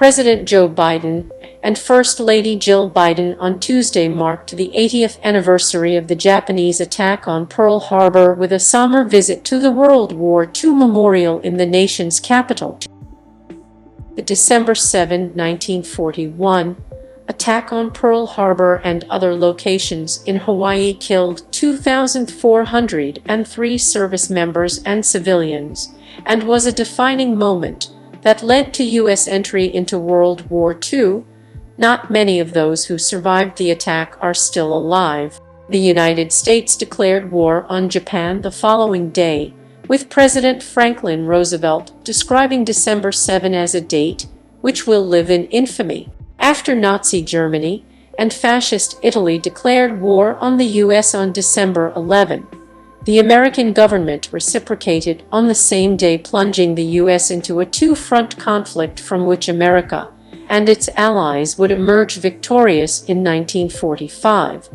President Joe Biden and First Lady Jill Biden on Tuesday marked the 80th anniversary of the Japanese attack on Pearl Harbor with a somber visit to the World War II memorial in the nation's capital. The December 7, 1941, attack on Pearl Harbor and other locations in Hawaii killed 2,403 service members and civilians, and was a defining moment that led to U.S. entry into World War II. Not many of those who survived the attack are still alive. The United States declared war on Japan the following day, with President Franklin Roosevelt describing December 7 as a date which will live in infamy. After Nazi Germany and Fascist Italy declared war on the U.S. on December 11, the American government reciprocated on the same day, plunging the U.S. into a two-front conflict from which America and its allies would emerge victorious in 1945.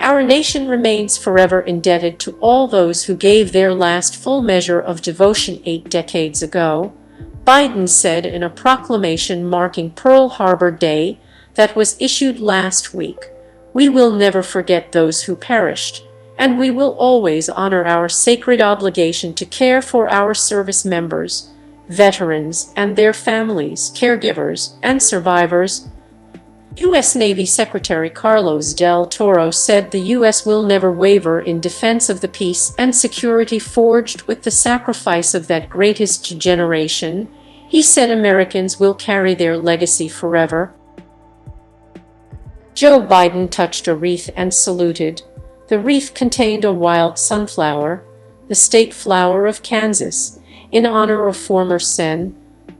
Our nation remains forever indebted to all those who gave their last full measure of devotion 8 decades ago, Biden said in a proclamation marking Pearl Harbor Day that was issued last week. We will never forget those who perished, and we will always honor our sacred obligation to care for our service members, veterans, and their families, caregivers, and survivors. U.S. Navy Secretary Carlos del Toro said the U.S. will never waver in defense of the peace and security forged with the sacrifice of that greatest generation. He said Americans will carry their legacy forever. Joe Biden touched a wreath and saluted. The wreath contained a wild sunflower, the state flower of Kansas, in honor of former Sen.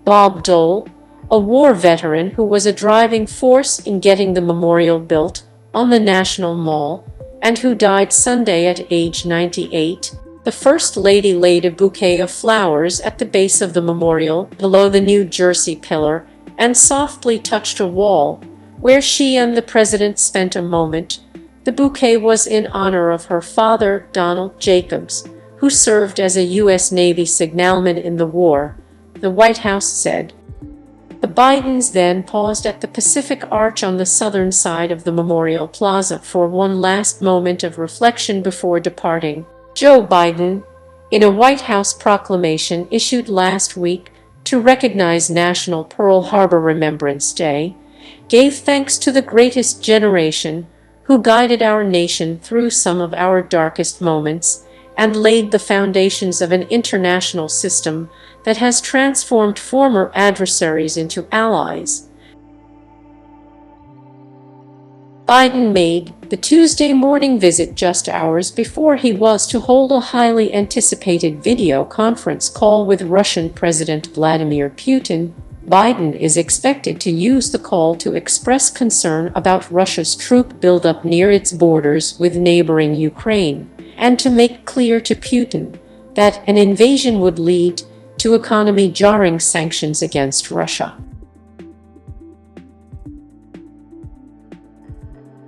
Bob Dole, a war veteran who was a driving force in getting the memorial built on the National Mall, and who died Sunday at age 98. The First Lady laid a bouquet of flowers at the base of the memorial below the New Jersey pillar and softly touched a wall, where she and the president spent a moment. The bouquet was in honor of her father, Donald Jacobs, who served as a U.S. Navy signalman in the war, the White House said. The Bidens then paused at the Pacific Arch on the southern side of the Memorial Plaza for one last moment of reflection before departing. Joe Biden, in a White House proclamation issued last week to recognize National Pearl Harbor Remembrance Day, gave thanks to the greatest generation who guided our nation through some of our darkest moments and laid the foundations of an international system that has transformed former adversaries into allies. Biden made the Tuesday morning visit just hours before he was to hold a highly anticipated video conference call with Russian President Vladimir Putin. Biden is expected to use the call to express concern about Russia's troop buildup near its borders with neighboring Ukraine, and to make clear to Putin that an invasion would lead to economy-jarring sanctions against Russia.